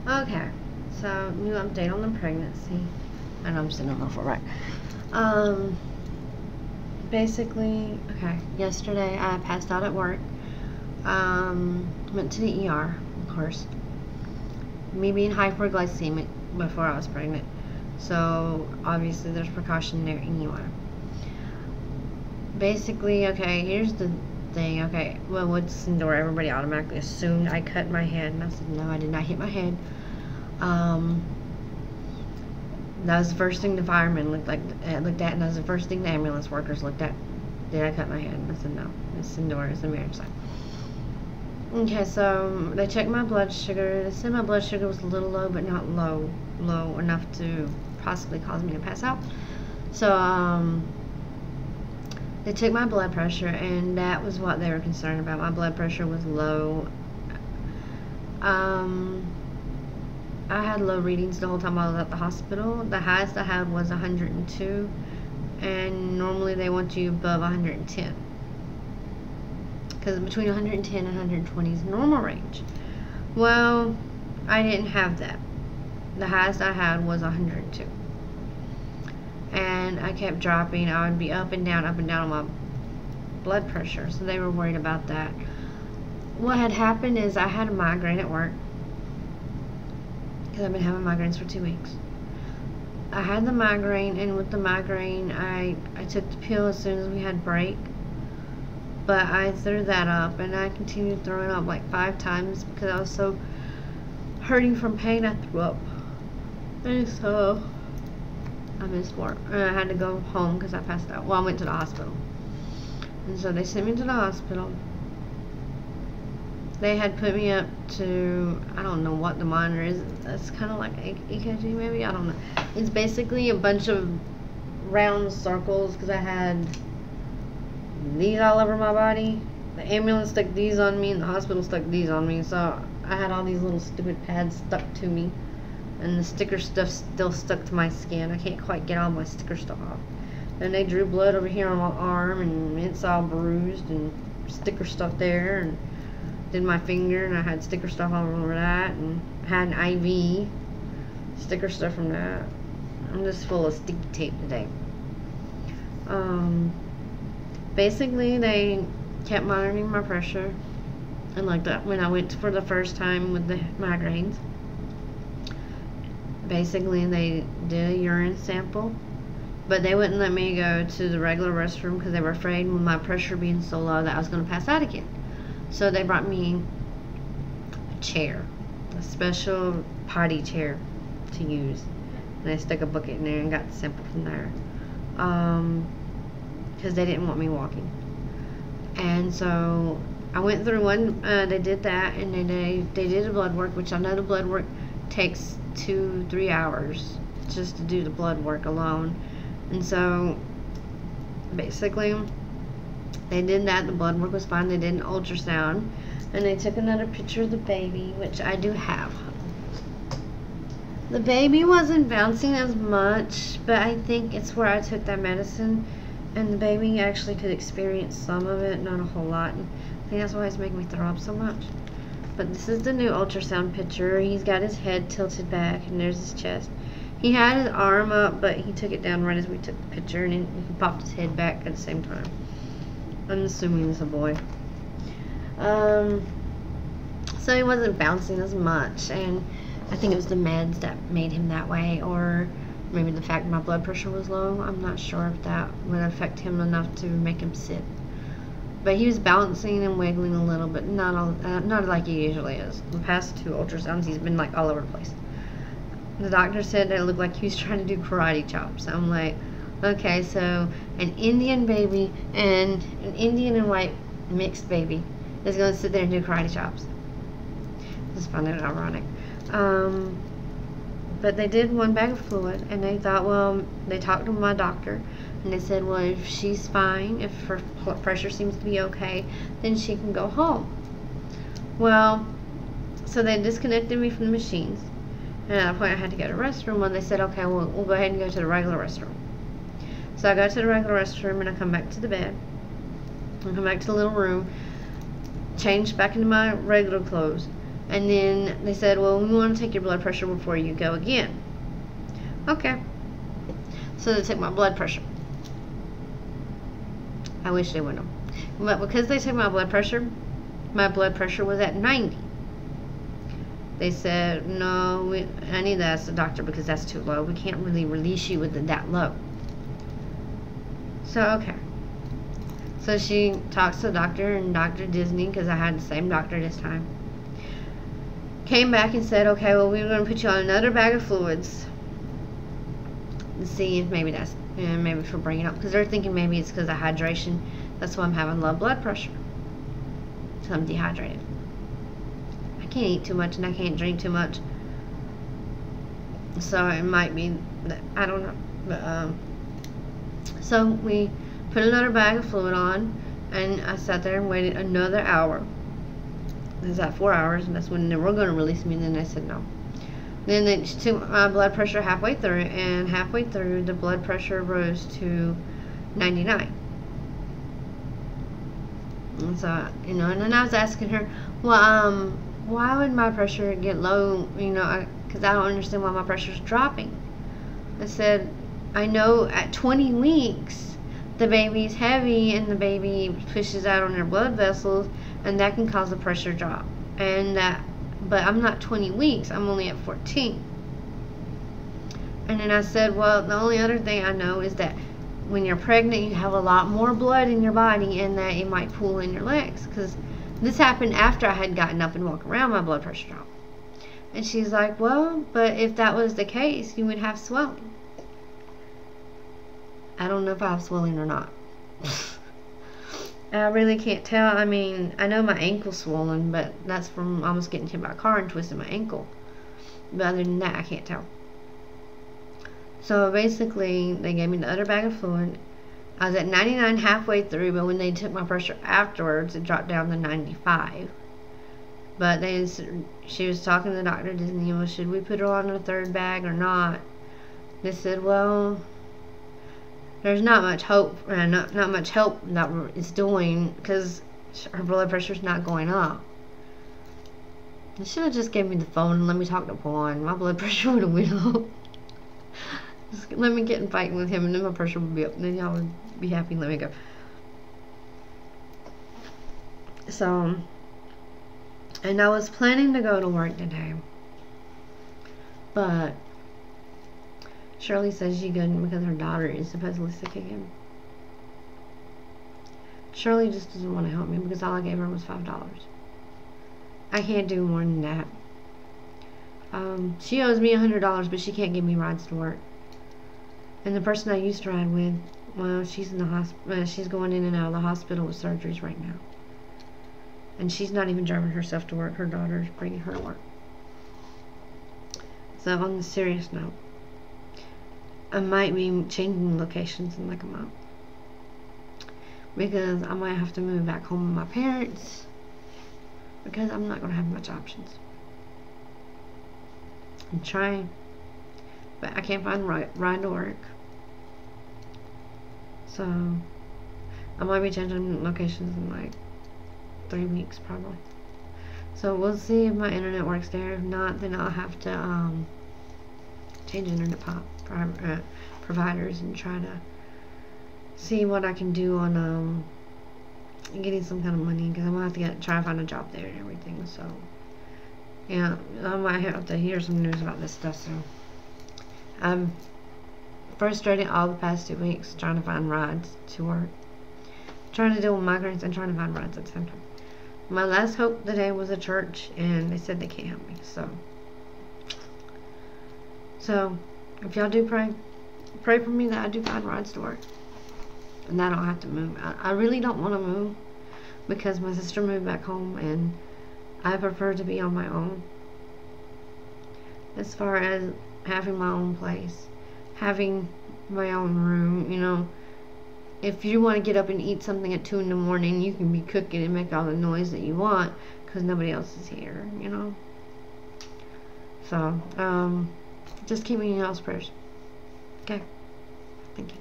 Okay, so new update on the pregnancy. I know I'm sitting on the floor, right? Basically, okay, yesterday I passed out at work. Went to the ER, of course. Me being hyperglycemic before I was pregnant. So, obviously there's precaution there anyway. Basically, okay, here's the thing. Okay, well, with Sindor, everybody automatically assumed I cut my head, and I said, no, I did not hit my head. That was the first thing the firemen looked at, and that was the first thing the ambulance workers looked at. Did I cut my head? And I said, no, it's Sindor, it's a marriage sign. Okay, so they checked my blood sugar. They said my blood sugar was a little low, but not low enough to possibly cause me to pass out. So, they took my blood pressure, and that was what they were concerned about. My blood pressure was low. I had low readings the whole time I was at the hospital. The highest I had was 102, and normally they want you above 110. Because between 110 and 120 is normal range. Well, I didn't have that. The highest I had was 102. And I kept dropping. I would be up and down on my blood pressure. So they were worried about that. What had happened is I had a migraine at work. Because I've been having migraines for 2 weeks. I had the migraine, and with the migraine, I took the pill as soon as we had break. But I threw that up, and I continued throwing up like 5 times because I was so hurting from pain. I threw up. And so I missed work. And I had to go home because I passed out. Well, I went to the hospital. And so they sent me to the hospital. They had put me up to, I don't know what the monitor is. It's kind of like EKG maybe. I don't know. It's basically a bunch of round circles because I had these all over my body. The ambulance stuck these on me, and the hospital stuck these on me. So I had all these little stupid pads stuck to me, and the sticker stuff still stuck to my skin. I can't quite get all my sticker stuff off. And they drew blood over here on my arm, and it's all bruised and sticker stuff there, and did my finger, and I had sticker stuff all over that, and had an IV sticker stuff from that. I'm just full of sticky tape today. Basically they kept monitoring my pressure, and like that when I went for the first time with the migraines, basically they did a urine sample, but they wouldn't let me go to the regular restroom because they were afraid with my pressure being so low that I was going to pass out again. So they brought me a chair, a special potty chair to use, and they stuck a bucket in there and got the sample from there, because they didn't want me walking. And so I went through one, they did that, and then they did the blood work, which I know the blood work takes 2-3 hours just to do the blood work alone. And so basically they did that. The blood work was fine. They did an ultrasound, and they took another picture of the baby, which I do have. The baby wasn't bouncing as much, but I think it's where I took that medicine, and the baby actually could experience some of it, not a whole lot. And I think that's why it's making me throw up so much. But this is the new ultrasound picture. He's got his head tilted back, and there's his chest. He had his arm up, but he took it down right as we took the picture, and he popped his head back at the same time. I'm assuming it's a boy. So he wasn't bouncing as much, and I think it was the meds that made him that way, or maybe the fact my blood pressure was low. I'm not sure if that would affect him enough to make him sit. But he was bouncing and wiggling a little, but not like he usually is. The past 2 ultrasounds, he's been like all over the place. The doctor said that it looked like he was trying to do karate chops. I'm like, okay, so an Indian baby and an Indian and white mixed baby is going to sit there and do karate chops. Just found it ironic. But they did 1 bag of fluid, and they thought, well, they talked to my doctor, and they said, well, if she's fine, if her pressure seems to be okay, then she can go home. Well, so they disconnected me from the machines, and at that point I had to go to the restroom. Well, they said, okay, we'll go ahead and go to the regular restroom. So I go to the regular restroom, and I come back to the bed. I come back to the little room, change back into my regular clothes, And then they said, well, we want to take your blood pressure before you go again. Okay. So they took my blood pressure. I wish they wouldn't have. But because they took my blood pressure was at 90. They said, no, I need to ask the doctor because that's too low. We can't really release you with it that low. So, okay. So she talks to the doctor, and Dr. Disney, because I had the same doctor this time, came back and said, okay, well, we're going to put you on another bag of fluids to see if maybe that's, maybe for bringing up, because they're thinking maybe it's because of hydration. That's why I'm having low blood pressure. So I'm dehydrated. I can't eat too much and I can't drink too much. So it might be, I don't know. But, so we put another bag of fluid on, and I sat there and waited another hour. It was at 4 hours, and that's when they were going to release me, and then they said no. Then they took my blood pressure halfway through, and halfway through the blood pressure rose to 99. And so, you know, and then I was asking her, well, why would my pressure get low, you know, because I don't understand why my pressure's dropping. I said, I know at 20 weeks, the baby's heavy and the baby pushes out on their blood vessels, and that can cause a pressure drop. And that, but I'm not 20 weeks, I'm only at 14. And then I said, well, the only other thing I know is that when you're pregnant, you have a lot more blood in your body, and that it might pool in your legs. Because this happened after I had gotten up and walked around, my blood pressure dropped. And she's like, well, but if that was the case, you would have swelling. I don't know if I have swelling or not. I really can't tell. I mean, I know my ankle's swollen, but that's from almost getting hit by a car and twisting my ankle. But other than that, I can't tell. So basically, they gave me the other bag of fluid. I was at 99 halfway through, but when they took my pressure afterwards, it dropped down to 95. But she was talking to Dr. Disney, well, should we put her on a third bag or not? They said, well, there's not much hope, not much help that it's doing, because her blood pressure's not going up. They should have just gave me the phone and let me talk to Juan. My blood pressure would have went up. Just let me get in fighting with him, and then my pressure would be up, and then y'all would be happy and let me go. So, and I was planning to go to work today, but Shirley says she couldn't because her daughter is supposedly sick again. Shirley just doesn't want to help me because all I gave her was $5. I can't do more than that. She owes me $100, but she can't give me rides to work. And the person I used to ride with, well, she's in the hospital. She's going in and out of the hospital with surgeries right now. And she's not even driving herself to work. Her daughter's bringing her to work. So on the serious note, I might be changing locations in like a month, because I might have to move back home with my parents, because I'm not going to have much options. I'm trying, but I can't find the right ride to work. So I might be changing locations in like 3 weeks probably. So we'll see if my internet works there. If not, then I'll have to change internet providers and try to see what I can do on getting some kind of money, because I'm gonna have to try to find a job there and everything. So yeah, I might have to hear some news about this stuff. So I'm frustrated all the past 2 weeks trying to find rides to work, trying to deal with migrants and trying to find rides at the same time. My last hope today was a church, and they said they can't help me. So if y'all do pray for me that I do find rides to work and that I don't have to move. I really don't want to move, because my sister moved back home and I prefer to be on my own. As far as having my own place, having my own room, you know, if you want to get up and eat something at 2 in the morning, you can be cooking and make all the noise that you want because nobody else is here, you know. So just keep me in y'all's prayers. Okay, thank you.